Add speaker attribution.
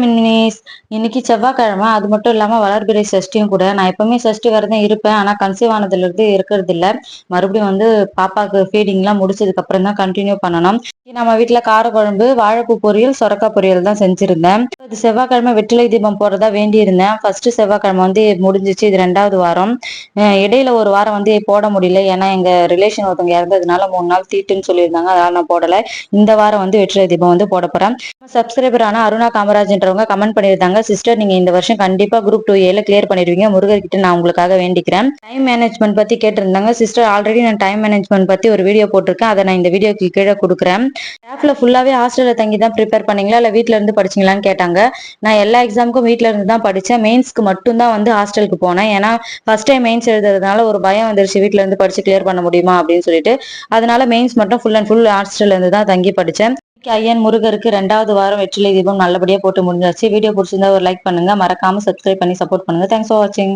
Speaker 1: மினிஸ் இன்னைக்கு செவ்வாய்க்கிழமை. அது மட்டும் இல்லாம வளர்பிறை சஷ்டியும் கூட. நான் எப்பவுமே சஷ்டி விரதம் இருப்பேன். ஆனா கன்சீவ் ஆனதுல இருந்து இருக்கிறது இல்ல. மறுபடியும் பாப்பாக்கு ஃபீடிங் எல்லாம் முடிச்சதுக்கு அப்புறம் தான் கண்டினியூ பண்ணணும். நம்ம வீட்டுல கார குழம்பு, வாழைப்பூ பொரியல், சொரக்காய் பொரியல் தான் செஞ்சிருந்தேன். இது செவ்வாய்க்கிழமை வெற்றிலை தீபம் போறதா வேண்டி இருந்தேன். ஃபர்ஸ்ட் செவ்வாய்க்கிழமை முடிஞ்சிச்சு. இது 2வது வாரம். இடையில ஒரு வாரம் போட முடியல. ஏன்னா எங்க ரிலேஷன் ஒருத்தவங்க இறந்ததுனால 3 நாள் தீட்டுன்னு சொல்லியிருந்தாங்க. அதனால நான் போடல. இந்த வாரம் வெற்றிலை தீபம் போட போறேன். சப்ஸ்கிரைபர் ஆனா அருணா காமராஜ்ன்றவங்க கமெண்ட் பண்ணியிருந்தாங்க, சிஸ்டர் நீங்க இந்த வருஷம் கண்டிப்பா குரூப் 2A கிளியர் பண்ணிடுவீங்க, முருகர் கிட்ட நான் உங்களுக்காக வேண்டிக்கிறேன். டைம் மேனேஜ்மெண்ட் பத்தி கேட்டிருந்தாங்க. சிஸ்டர் ஆல்ரெடி நான் டைம் மேனேஜ்மெண்ட் பத்தி ஒரு வீடியோ போட்டிருக்கேன். அதை நான் இந்த வீடியோக்கு கீழே கொடுக்குறேன். ஸ்டாஃப்ல ஃபுல்லாவே ஹாஸ்டல்ல தங்கி தான் ப்ரிப்பேர் பண்ணீங்களா இல்ல வீட்ல இருந்து படிச்சீங்களான்னு கேட்டாங்க. நான் எல்லா எக்ஸாமுக்கும் வீட்ல இருந்து தான் படிச்சேன். மெயின்ஸ்க்கு மட்டும் தான் ஹாஸ்டலுக்கு போனேன். ஏன்னா ஃபர்ஸ்ட் டைம் மெயின்ஸ் எழுதுறதுனால ஒரு பயம் வந்துருச்சு, வீட்ல இருந்து படிச்சு கிளியர் பண்ண முடியுமா அப்படின்னு சொல்லிட்டு. அதனால மெயின்ஸ் மட்டும் ஃபுல் அண்ட் ஃபுல் ஹாஸ்டல்ல இருந்து தான் தங்கி படிச்சேன். ஐயன் முருகருக்கு 2வது வாரம் வெற்றிலை தீபம் நல்லபடியா போட்டு முடிஞ்சாச்சு. வீடியோ பிடிச்சிருந்தா ஒரு லைக் பண்ணுங்க, மறக்காம சப்ஸ்கிரைப் பண்ணி சப்போர்ட் பண்ணுங்க. தேங்க்ஸ் ஃபார் வாட்சிங்.